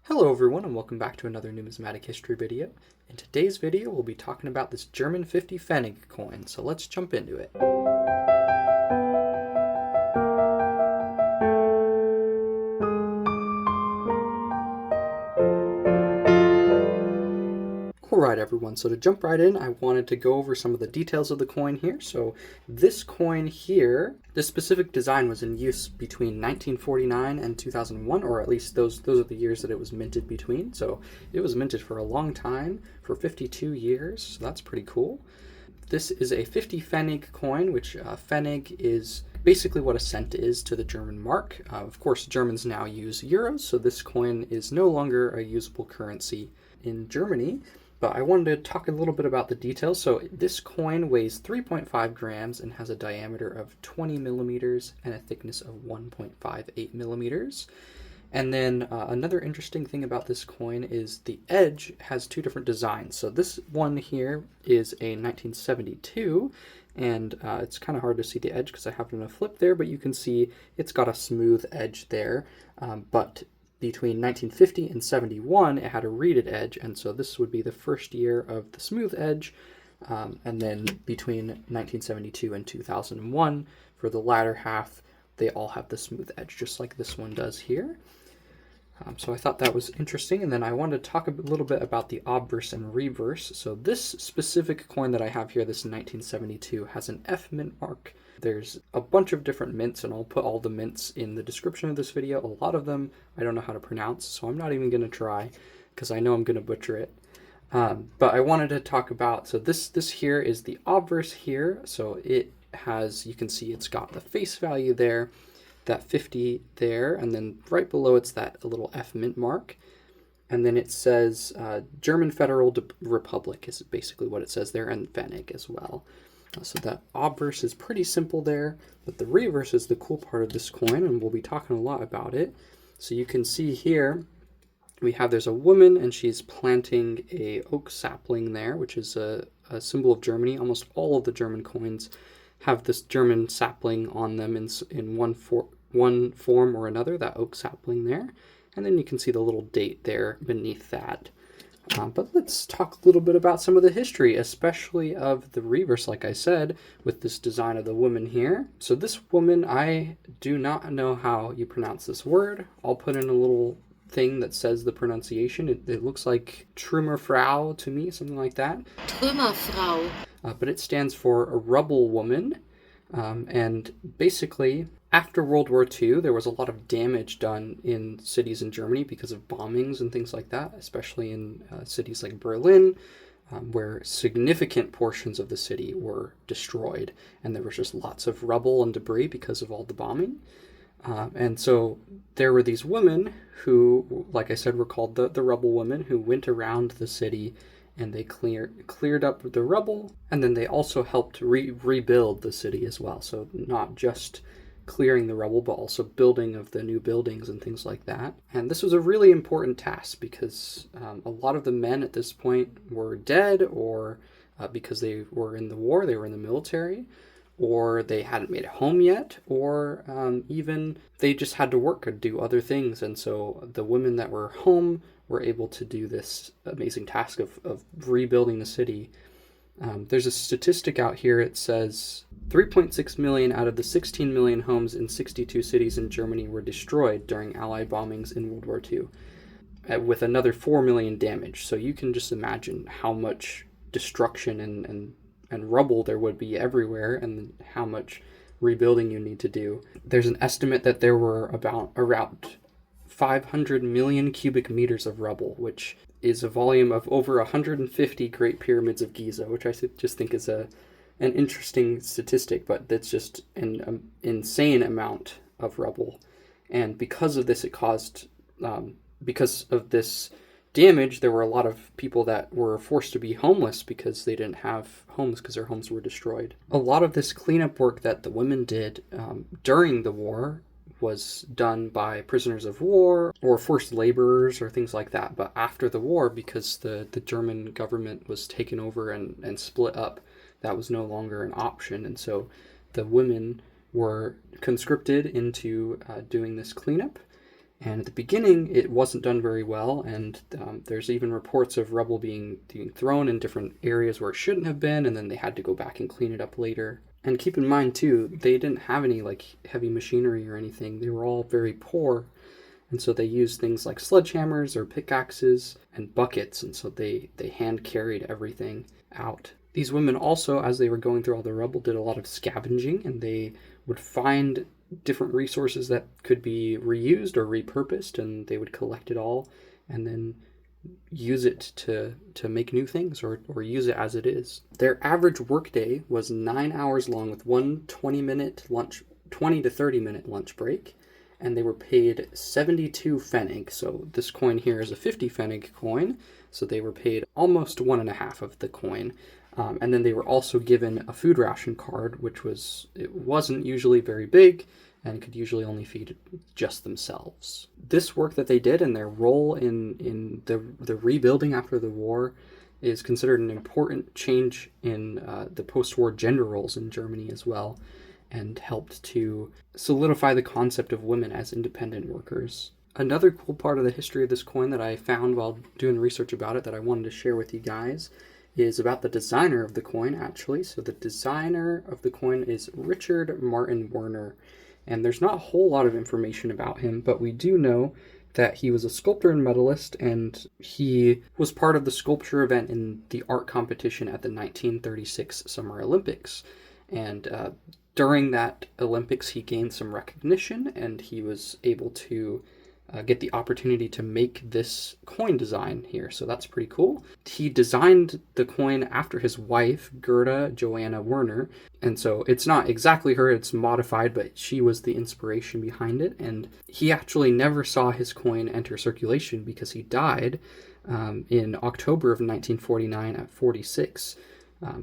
Hello everyone and welcome back to another numismatic history video. In today's video we'll be talking about this German 50 Pfennig coin, so let's jump into it. Alright everyone, so to jump right in, I wanted to go over some of the details of the coin here. So this coin here, this specific design was in use between 1949 and 2001, or at least those are the years that it was minted between. So it was minted for a long time, for 52 years, so that's pretty cool. This is a 50 Pfennig coin, which Pfennig is basically what a cent is to the German mark. Of course, Germans now use euros, so this coin is no longer a usable currency in Germany. But I wanted to talk a little bit about the details. So this coin weighs 3.5 grams and has a diameter of 20 millimeters and a thickness of 1.58 millimeters. And then another interesting thing about this coin is the edge has two different designs. So this one here is a 1972, and it's kind of hard to see the edge because I have it in a flip there, but you can see it's got a smooth edge there. But between 1950 and 71, it had a reeded edge, and so this would be the first year of the smooth edge. And then between 1972 and 2001, for the latter half, they all have the smooth edge, just like this one does here. So I thought that was interesting, and then I wanted to talk a little bit about the obverse and reverse. So this specific coin that I have here, this 1972, has an F mint mark. There's a bunch of different mints, and I'll put all the mints in the description of this video. A lot of them I don't know how to pronounce, so I'm not even going to try, because I know I'm going to butcher it. But I wanted to talk about, so this here is the obverse here. So it has, you can see it's got the face value there, that 50 there, and then right below it's that little F mint mark. And then it says German Federal Republic is basically what it says there, and Pfennig as well. So that obverse is pretty simple there, but the reverse is the cool part of this coin, and we'll be talking a lot about it. So you can see here, there's a woman, and she's planting a oak sapling there, which is a symbol of Germany. Almost all of the German coins have this German sapling on them in one form or another, that oak sapling there. And then you can see the little date there beneath that. But let's talk a little bit about some of the history, especially of the reverse, like I said, with this design of the woman here. So this woman, I do not know how you pronounce this word. I'll put in a little thing that says the pronunciation. It looks like Trümmerfrau to me, something like that. Trümmerfrau. But it stands for a rubble woman. And basically, after World War II, there was a lot of damage done in cities in Germany because of bombings and things like that, especially in cities like Berlin, where significant portions of the city were destroyed, and there was just lots of rubble and debris because of all the bombing. And so there were these women who, like I said, were called the rubble women, who went around the city and they cleared up the rubble, and then they also helped rebuild the city as well. So not just clearing the rubble, but also building of the new buildings and things like that. And this was a really important task because a lot of the men at this point were dead, or because they were in the war, they were in the military, or they hadn't made it home yet, or even they just had to work or do other things. And so the women that were home were able to do this amazing task of rebuilding the city. There's a statistic out here. It says 3.6 million out of the 16 million homes in 62 cities in Germany were destroyed during Allied bombings in World War II, with another 4 million damaged. So you can just imagine how much destruction and rubble there would be everywhere, and how much rebuilding you need to do. There's an estimate that there were around 500 million cubic meters of rubble, which is a volume of over 150 Great Pyramids of Giza, which I just think is an interesting statistic, but that's just an insane amount of rubble. And because of this, because of this damage, there were a lot of people that were forced to be homeless because they didn't have homes because their homes were destroyed. A lot of this cleanup work that the women did during the war was done by prisoners of war or forced laborers or things like that. But after the war, because the German government was taken over and split up, that was no longer an option. And so the women were conscripted into doing this cleanup. And at the beginning, it wasn't done very well, and there's even reports of rubble being thrown in different areas where it shouldn't have been, and then they had to go back and clean it up later. And keep in mind, too, they didn't have any heavy machinery or anything. They were all very poor, and so they used things like sledgehammers or pickaxes and buckets, and so they hand carried everything out. These women also, as they were going through all the rubble, did a lot of scavenging, and they would find different resources that could be reused or repurposed, and they would collect it all and then use it to make new things or use it as it is. Their average workday was 9 hours long with one 20 to 30 minute lunch break, and they were paid 72 Pfennig. So this coin here is a 50 Pfennig coin, so they were paid almost 1.5 of the coin. And then they were also given a food ration card, it wasn't usually very big and could usually only feed just themselves. This work that they did and their role in the rebuilding after the war is considered an important change in the post-war gender roles in Germany as well, and helped to solidify the concept of women as independent workers. Another cool part of the history of this coin that I found while doing research about it that I wanted to share with you guys is about the designer of the coin, actually. So the designer of the coin is Richard Martin Werner, and there's not a whole lot of information about him, but we do know that he was a sculptor and medalist, and he was part of the sculpture event in the art competition at the 1936 Summer Olympics. And during that Olympics, he gained some recognition, and he was able to get the opportunity to make this coin design here. So that's pretty cool. He designed the coin after his wife, Gerda Joanna Werner. And so it's not exactly her, it's modified, but she was the inspiration behind it. And he actually never saw his coin enter circulation because he died in October of 1949 at 46.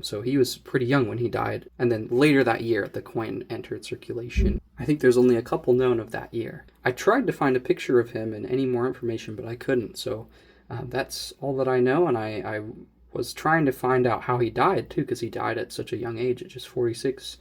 So he was pretty young when he died. And then later that year, the coin entered circulation. I think there's only a couple known of that year. I tried to find a picture of him and any more information, but I couldn't. So that's all that I know. And I was trying to find out how he died, too, because he died at such a young age, at just 46.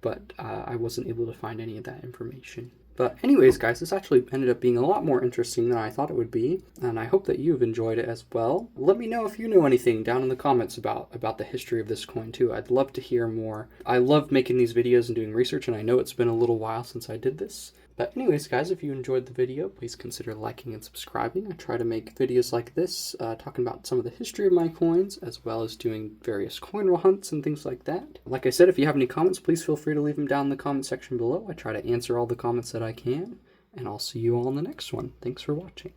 But I wasn't able to find any of that information. But anyways, guys, this actually ended up being a lot more interesting than I thought it would be, and I hope that you've enjoyed it as well. Let me know if you know anything down in the comments about the history of this coin, too. I'd love to hear more. I love making these videos and doing research, and I know it's been a little while since I did this. But anyways, guys, if you enjoyed the video, please consider liking and subscribing. I try to make videos like this, talking about some of the history of my coins, as well as doing various coin roll hunts and things like that. Like I said, if you have any comments, please feel free to leave them down in the comment section below. I try to answer all the comments that I can, and I'll see you all in the next one. Thanks for watching.